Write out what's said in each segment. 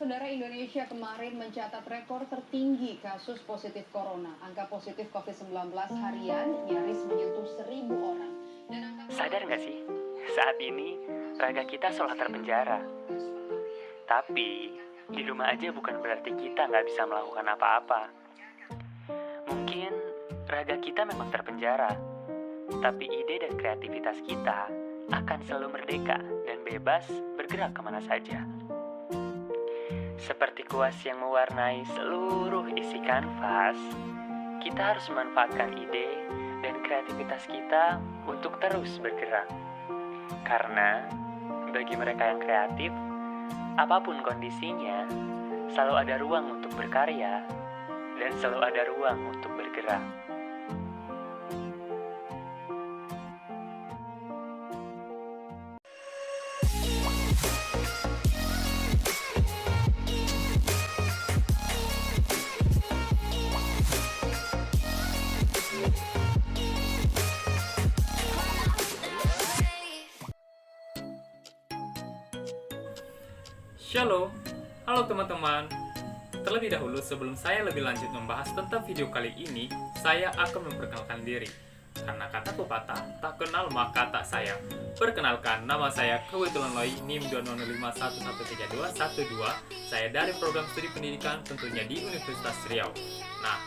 Saudara, Indonesia kemarin mencatat rekor tertinggi kasus positif corona. Angka positif COVID-19 harian nyaris menyentuh 1.000 orang. Sadar nggak sih, saat ini raga kita seolah terpenjara. Tapi, di rumah aja bukan berarti kita nggak bisa melakukan apa-apa. Mungkin raga kita memang terpenjara, tapi ide dan kreativitas kita akan selalu merdeka dan bebas bergerak kemana saja. Seperti kuas yang mewarnai seluruh isi kanvas, kita harus memanfaatkan ide dan kreativitas kita untuk terus bergerak. Karena bagi mereka yang kreatif, apapun kondisinya, selalu ada ruang untuk berkarya dan selalu ada ruang untuk bergerak. Shalom, halo teman-teman. Terlebih dahulu sebelum saya lebih lanjut membahas tentang video kali ini, saya akan memperkenalkan diri. Karena kata pepatah, tak kenal maka tak sayang. Perkenalkan, nama saya Kebetulan Loi, NIM 205113212. Saya dari program studi pendidikan tentunya di Universitas Riau. Nah,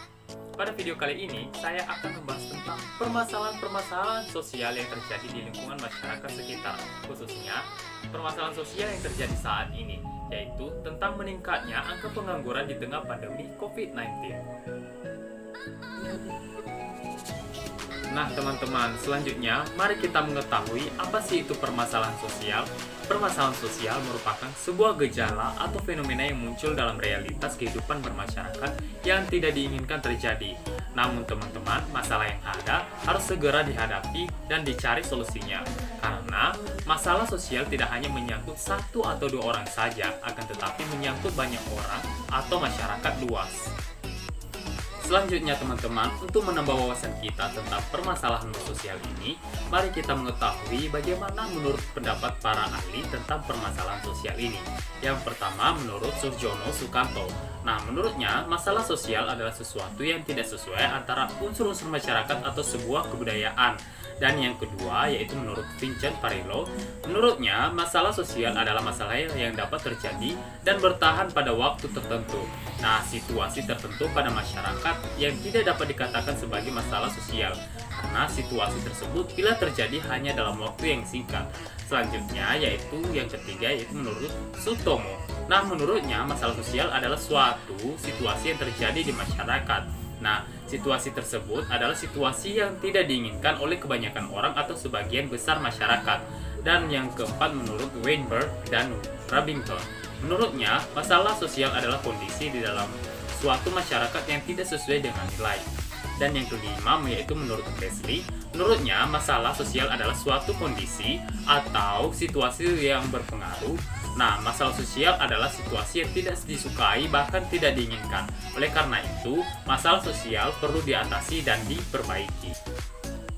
pada video kali ini, saya akan membahas tentang permasalahan-permasalahan sosial yang terjadi di lingkungan masyarakat sekitar, khususnya permasalahan sosial yang terjadi saat ini, yaitu tentang meningkatnya angka pengangguran di tengah pandemi COVID-19. Nah teman-teman, selanjutnya mari kita mengetahui apa sih itu permasalahan sosial. Permasalahan sosial merupakan sebuah gejala atau fenomena yang muncul dalam realitas kehidupan bermasyarakat yang tidak diinginkan terjadi. Namun teman-teman, masalah yang ada harus segera dihadapi dan dicari solusinya. Karena masalah sosial tidak hanya menyangkut satu atau dua orang saja, akan tetapi menyangkut banyak orang atau masyarakat luas. Selanjutnya teman-teman, untuk menambah wawasan kita tentang permasalahan sosial ini, mari kita mengetahui bagaimana menurut pendapat para ahli tentang permasalahan sosial ini. Yang pertama, menurut Surjono Sukanto. Nah, menurutnya, masalah sosial adalah sesuatu yang tidak sesuai antara unsur-unsur masyarakat atau sebuah kebudayaan. Dan yang kedua, yaitu menurut Vincent Parillo, menurutnya masalah sosial adalah masalah yang dapat terjadi dan bertahan pada waktu tertentu. Nah, situasi tertentu pada masyarakat yang tidak dapat dikatakan sebagai masalah sosial, karena situasi tersebut bila terjadi hanya dalam waktu yang singkat. Selanjutnya, yaitu yang ketiga, yaitu menurut Sutomo. Nah, menurutnya masalah sosial adalah suatu situasi yang terjadi di masyarakat. Nah, situasi tersebut adalah situasi yang tidak diinginkan oleh kebanyakan orang atau sebagian besar masyarakat. Dan yang keempat menurut Weinberg dan Rabington. Menurutnya, masalah sosial adalah kondisi di dalam suatu masyarakat yang tidak sesuai dengan nilai. Dan yang kelima yaitu menurut Presley, menurutnya masalah sosial adalah suatu kondisi atau situasi yang berpengaruh. Nah, masalah sosial adalah situasi yang tidak disukai bahkan tidak diinginkan. Oleh karena itu, masalah sosial perlu diatasi dan diperbaiki.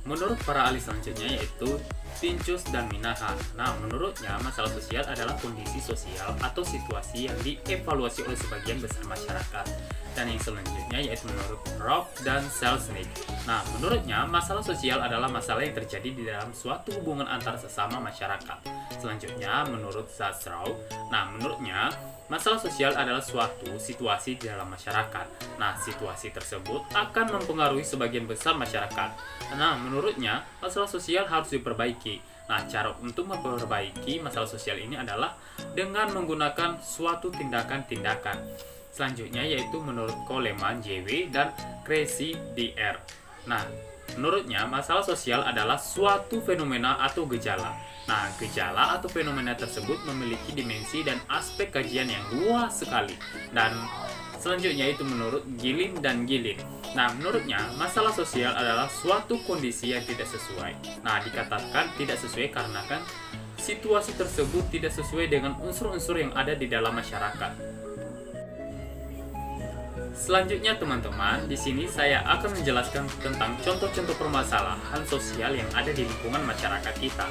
Menurut para ahli selanjutnya yaitu Pincus dan Minahan. Nah, menurutnya masalah sosial adalah kondisi sosial atau situasi yang dievaluasi oleh sebagian besar masyarakat. Dan yang selanjutnya yaitu menurut Rock dan Selznick. Nah, menurutnya masalah sosial adalah masalah yang terjadi di dalam suatu hubungan antar sesama masyarakat. Selanjutnya menurut Zastrow. Nah, menurutnya masalah sosial adalah suatu situasi di dalam masyarakat. Nah, situasi tersebut akan mempengaruhi sebagian besar masyarakat. Nah, menurutnya masalah sosial harus diperbaiki. Nah, cara untuk memperbaiki masalah sosial ini adalah dengan menggunakan suatu tindakan-tindakan. Selanjutnya yaitu menurut Coleman JW dan Crazy DR. Nah, menurutnya masalah sosial adalah suatu fenomena atau gejala. Nah, gejala atau fenomena tersebut memiliki dimensi dan aspek kajian yang luas sekali. Dan selanjutnya itu menurut Gilin dan Gilin. Nah, menurutnya masalah sosial adalah suatu kondisi yang tidak sesuai. Nah, dikatakan tidak sesuai karena kan situasi tersebut tidak sesuai dengan unsur-unsur yang ada di dalam masyarakat. Selanjutnya teman-teman, di sini saya akan menjelaskan tentang contoh-contoh permasalahan sosial yang ada di lingkungan masyarakat kita.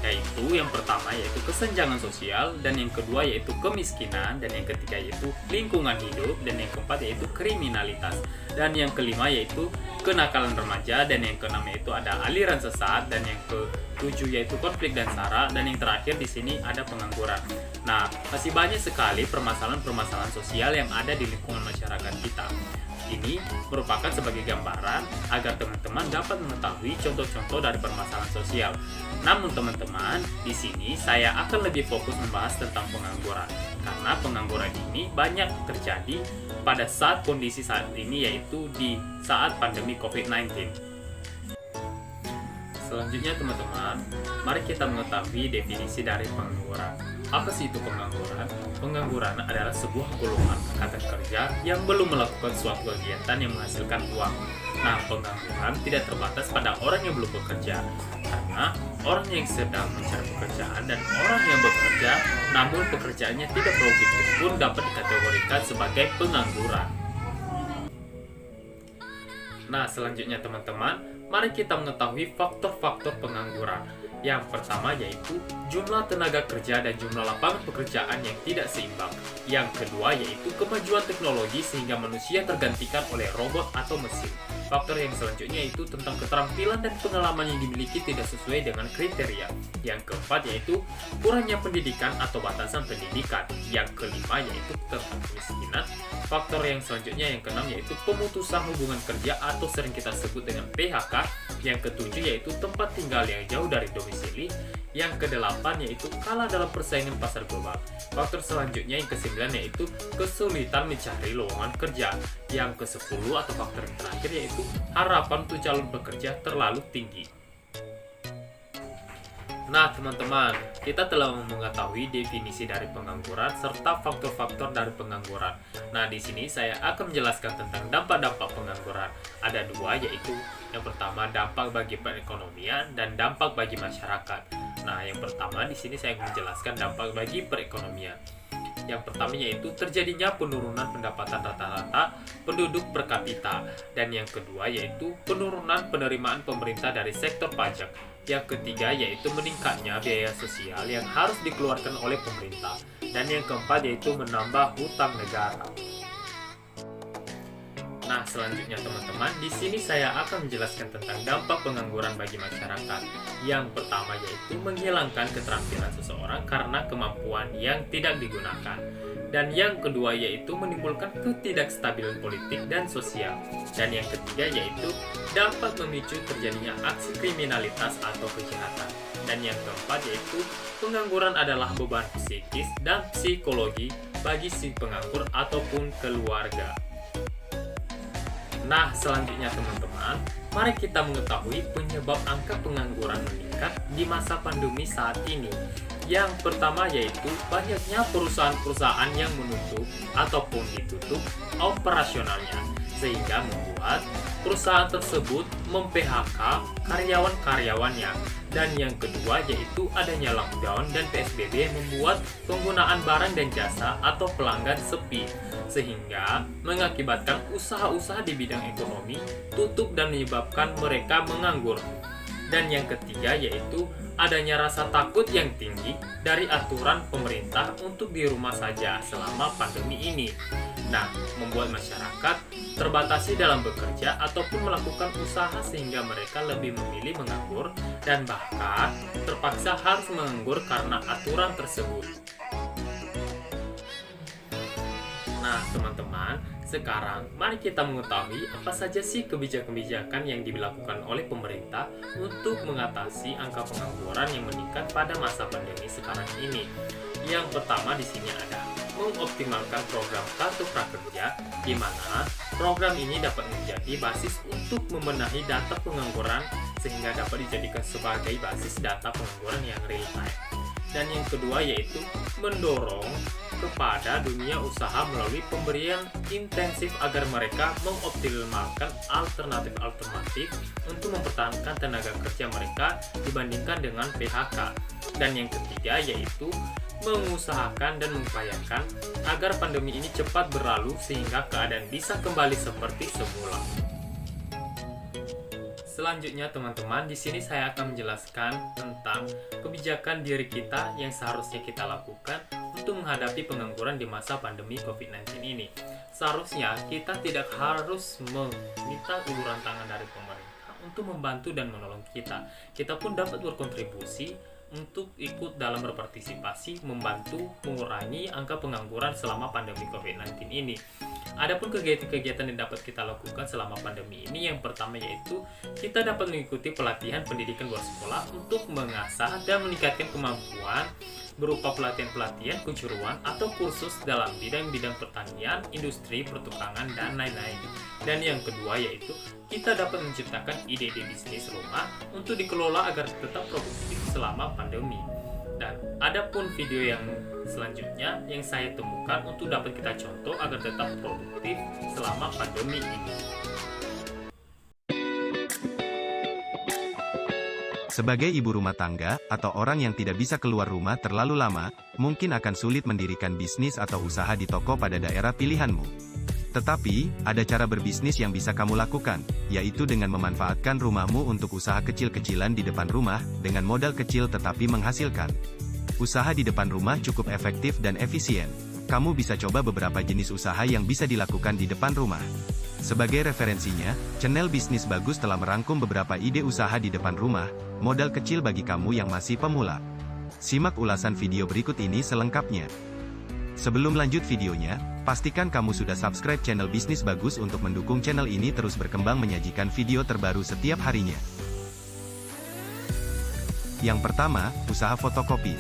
yaitu yang pertama yaitu kesenjangan sosial, dan yang kedua yaitu kemiskinan, dan yang ketiga yaitu lingkungan hidup, dan yang keempat yaitu kriminalitas, dan yang kelima yaitu kenakalan remaja, dan yang keenam yaitu ada aliran sesat, dan yang ketujuh yaitu konflik dan sara, dan yang terakhir di sini ada pengangguran. Nah, masih banyak sekali permasalahan-permasalahan sosial yang ada di lingkungan masyarakat kita. Ini merupakan sebagai gambaran agar teman-teman dapat mengetahui contoh-contoh dari permasalahan sosial. Namun teman-teman, di sini saya akan lebih fokus membahas tentang pengangguran. Karena pengangguran ini banyak terjadi pada saat kondisi saat ini, yaitu di saat pandemi COVID-19. Selanjutnya teman-teman, mari kita mengetahui definisi dari pengangguran. Apa sih itu pengangguran? Pengangguran adalah sebuah golongan angkatan kerja yang belum melakukan suatu kegiatan yang menghasilkan uang. Nah, pengangguran tidak terbatas pada orang yang belum bekerja, karena orang yang sedang mencari pekerjaan dan orang yang bekerja namun pekerjaannya tidak produktif pun dapat dikategorikan sebagai pengangguran. Nah, selanjutnya teman-teman, mari kita mengetahui faktor-faktor pengangguran. Yang pertama yaitu jumlah tenaga kerja dan jumlah lapangan pekerjaan yang tidak seimbang. Yang kedua yaitu kemajuan teknologi sehingga manusia tergantikan oleh robot atau mesin. Faktor yang selanjutnya yaitu tentang keterampilan dan pengalaman yang dimiliki tidak sesuai dengan kriteria. Yang keempat yaitu kurangnya pendidikan atau batasan pendidikan. Yang kelima yaitu tentang kemiskinan. Faktor yang selanjutnya yang keenam yaitu pemutusan hubungan kerja atau sering kita sebut dengan PHK. Yang ketujuh yaitu tempat tinggal yang jauh dari domisili. Yang kedelapan yaitu kalah dalam persaingan pasar global. Faktor selanjutnya yang kesembilan yaitu kesulitan mencari lowongan kerja. Yang ke-10 atau faktor yang terakhir yaitu harapan untuk calon pekerja terlalu tinggi. Nah teman-teman, kita telah mengetahui definisi dari pengangguran serta faktor-faktor dari pengangguran. Nah di sini saya akan menjelaskan tentang dampak-dampak pengangguran. Ada dua, yaitu yang pertama dampak bagi perekonomian dan dampak bagi masyarakat. Nah yang pertama di sini saya menjelaskan dampak bagi perekonomian. Yang pertama yaitu terjadinya penurunan pendapatan rata-rata penduduk per kapita, dan yang kedua yaitu penurunan penerimaan pemerintah dari sektor pajak. Yang ketiga yaitu meningkatnya biaya sosial yang harus dikeluarkan oleh pemerintah, dan yang keempat yaitu menambah hutang negara. Nah, selanjutnya teman-teman, di sini saya akan menjelaskan tentang dampak pengangguran bagi masyarakat. Yang pertama yaitu menghilangkan keterampilan seseorang karena kemampuan yang tidak digunakan. Dan yang kedua yaitu menimbulkan ketidakstabilan politik dan sosial. Dan yang ketiga yaitu dapat memicu terjadinya aksi kriminalitas atau kejahatan. Dan yang keempat yaitu pengangguran adalah beban psikis dan psikologi bagi si penganggur ataupun keluarga. Nah, selanjutnya teman-teman, mari kita mengetahui penyebab angka pengangguran meningkat di masa pandemi saat ini. Yang pertama yaitu banyaknya perusahaan-perusahaan yang menutup ataupun ditutup operasionalnya, sehingga membuat perusahaan tersebut mem-PHK karyawan-karyawannya. Dan yang kedua yaitu adanya lockdown dan PSBB membuat penggunaan barang dan jasa atau pelanggan sepi, sehingga mengakibatkan usaha-usaha di bidang ekonomi tutup dan menyebabkan mereka menganggur. Dan yang ketiga yaitu adanya rasa takut yang tinggi dari aturan pemerintah untuk di rumah saja selama pandemi ini. Nah, membuat masyarakat terbatasi dalam bekerja ataupun melakukan usaha sehingga mereka lebih memilih menganggur dan bahkan terpaksa harus menganggur karena aturan tersebut. Nah, teman-teman, sekarang mari kita mengetahui apa saja sih kebijakan-kebijakan yang dilakukan oleh pemerintah untuk mengatasi angka pengangguran yang meningkat pada masa pandemi sekarang ini. Yang pertama di sini ada mengoptimalkan program Kartu Prakerja, di mana program ini dapat menjadi basis untuk membenahi data pengangguran sehingga dapat dijadikan sebagai basis data pengangguran yang real time. Dan yang kedua yaitu mendorong kepada dunia usaha melalui pemberian intensif agar mereka mengoptimalkan alternatif-alternatif untuk mempertahankan tenaga kerja mereka dibandingkan dengan PHK. Dan yang ketiga yaitu mengusahakan dan mengupayakan agar pandemi ini cepat berlalu sehingga keadaan bisa kembali seperti semula. Selanjutnya teman-teman, di sini saya akan menjelaskan tentang kebijakan diri kita yang seharusnya kita lakukan untuk menghadapi pengangguran di masa pandemi COVID-19 ini. Seharusnya kita tidak harus meminta uluran tangan dari pemerintah untuk membantu dan menolong kita. Kita pun dapat berkontribusi untuk ikut dalam berpartisipasi membantu mengurangi angka pengangguran selama pandemi COVID-19 ini. Adapun kegiatan-kegiatan yang dapat kita lakukan selama pandemi ini, yang pertama yaitu kita dapat mengikuti pelatihan pendidikan luar sekolah untuk mengasah dan meningkatkan kemampuan berupa pelatihan-pelatihan kejuruan atau kursus dalam bidang-bidang pertanian, industri, pertukangan, dan lain-lain. Dan yang kedua yaitu kita dapat menciptakan ide-ide bisnis rumah untuk dikelola agar tetap produktif selama pandemi. Dan adapun video yang selanjutnya yang saya temukan untuk dapat kita contoh agar tetap produktif selama pandemi ini. Sebagai ibu rumah tangga, atau orang yang tidak bisa keluar rumah terlalu lama, mungkin akan sulit mendirikan bisnis atau usaha di toko pada daerah pilihanmu. Tetapi, ada cara berbisnis yang bisa kamu lakukan, yaitu dengan memanfaatkan rumahmu untuk usaha kecil-kecilan di depan rumah, dengan modal kecil tetapi menghasilkan. Usaha di depan rumah cukup efektif dan efisien. Kamu bisa coba beberapa jenis usaha yang bisa dilakukan di depan rumah. Sebagai referensinya, channel Bisnis Bagus telah merangkum beberapa ide usaha di depan rumah, modal kecil bagi kamu yang masih pemula. Simak ulasan video berikut ini selengkapnya. Sebelum lanjut videonya, pastikan kamu sudah subscribe channel Bisnis Bagus untuk mendukung channel ini terus berkembang menyajikan video terbaru setiap harinya. Yang pertama, usaha fotokopi.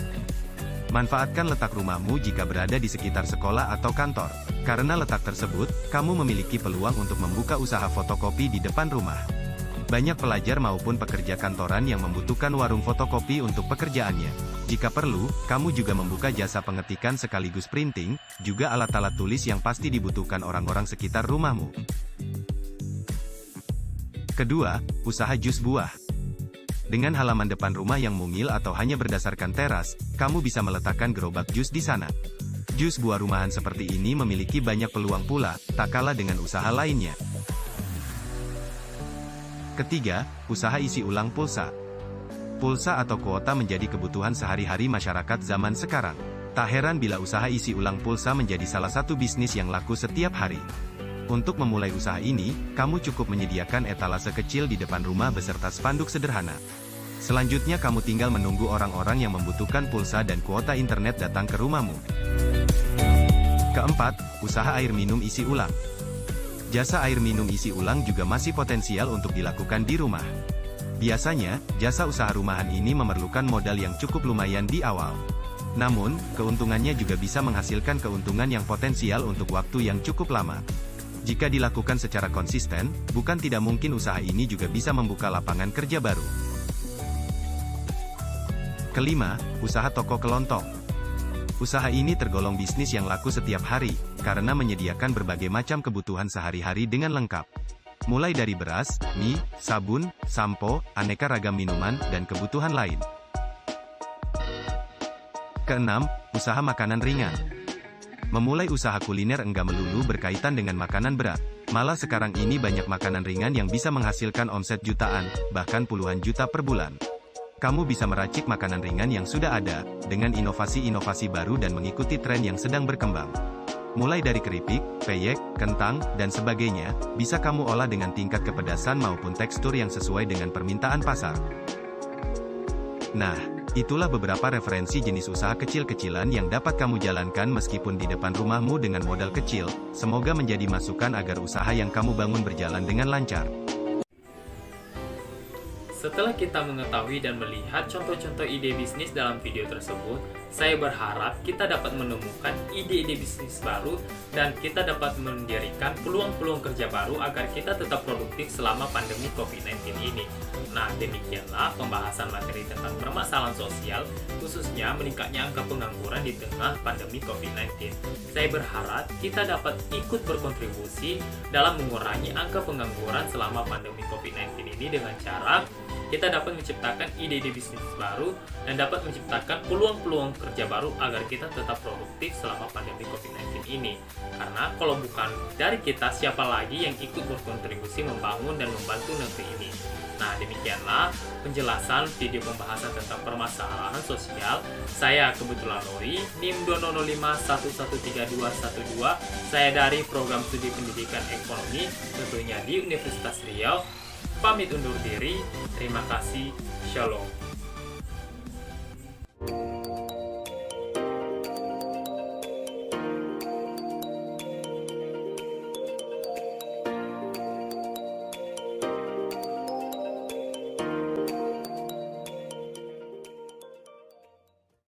Manfaatkan letak rumahmu jika berada di sekitar sekolah atau kantor. Karena letak tersebut, kamu memiliki peluang untuk membuka usaha fotokopi di depan rumah. Banyak pelajar maupun pekerja kantoran yang membutuhkan warung fotokopi untuk pekerjaannya. Jika perlu, kamu juga membuka jasa pengetikan sekaligus printing, juga alat-alat tulis yang pasti dibutuhkan orang-orang sekitar rumahmu. Kedua, usaha jus buah. Dengan halaman depan rumah yang mungil atau hanya berdasarkan teras, kamu bisa meletakkan gerobak jus di sana. Jus buah rumahan seperti ini memiliki banyak peluang pula, tak kalah dengan usaha lainnya. Ketiga, usaha isi ulang pulsa. Pulsa atau kuota menjadi kebutuhan sehari-hari masyarakat zaman sekarang. Tak heran bila usaha isi ulang pulsa menjadi salah satu bisnis yang laku setiap hari. Untuk memulai usaha ini, kamu cukup menyediakan etalase kecil di depan rumah beserta spanduk sederhana. Selanjutnya kamu tinggal menunggu orang-orang yang membutuhkan pulsa dan kuota internet datang ke rumahmu. Keempat, usaha air minum isi ulang. Jasa air minum isi ulang juga masih potensial untuk dilakukan di rumah. Biasanya, jasa usaha rumahan ini memerlukan modal yang cukup lumayan di awal. Namun, keuntungannya juga bisa menghasilkan keuntungan yang potensial untuk waktu yang cukup lama. Jika dilakukan secara konsisten, bukan tidak mungkin usaha ini juga bisa membuka lapangan kerja baru. Kelima, usaha toko kelontong. Usaha ini tergolong bisnis yang laku setiap hari, karena menyediakan berbagai macam kebutuhan sehari-hari dengan lengkap. Mulai dari beras, mie, sabun, sampo, aneka ragam minuman, dan kebutuhan lain. Keenam, usaha makanan ringan. Memulai usaha kuliner enggak melulu berkaitan dengan makanan berat. Malah sekarang ini banyak makanan ringan yang bisa menghasilkan omset jutaan, bahkan puluhan juta per bulan. Kamu bisa meracik makanan ringan yang sudah ada, dengan inovasi-inovasi baru dan mengikuti tren yang sedang berkembang. Mulai dari keripik, peyek, kentang, dan sebagainya, bisa kamu olah dengan tingkat kepedasan maupun tekstur yang sesuai dengan permintaan pasar. Nah, itulah beberapa referensi jenis usaha kecil-kecilan yang dapat kamu jalankan meskipun di depan rumahmu dengan modal kecil. Semoga menjadi masukan agar usaha yang kamu bangun berjalan dengan lancar. Setelah kita mengetahui dan melihat contoh-contoh ide bisnis dalam video tersebut, saya berharap kita dapat menemukan ide-ide bisnis baru dan kita dapat mendirikan peluang-peluang kerja baru agar kita tetap produktif selama pandemi COVID-19 ini. Nah, demikianlah pembahasan materi tentang permasalahan sosial, khususnya meningkatnya angka pengangguran di tengah pandemi COVID-19. Saya berharap kita dapat ikut berkontribusi dalam mengurangi angka pengangguran selama pandemi COVID-19 ini dengan cara kita dapat menciptakan ide-ide bisnis baru dan dapat menciptakan peluang-peluang kerja baru agar kita tetap produktif selama pandemi COVID-19 ini. Karena Karena kalau bukan dari kita, siapa lagi yang ikut berkontribusi membangun dan membantu negeri ini. Nah, demikianlah penjelasan video pembahasan tentang permasalahan sosial. Saya kebetulan Lori, NIM 205113212. Saya dari Program Studi Pendidikan Ekonomi, tentunya di Universitas Riau. Pamit undur diri. Terima kasih. Shalom.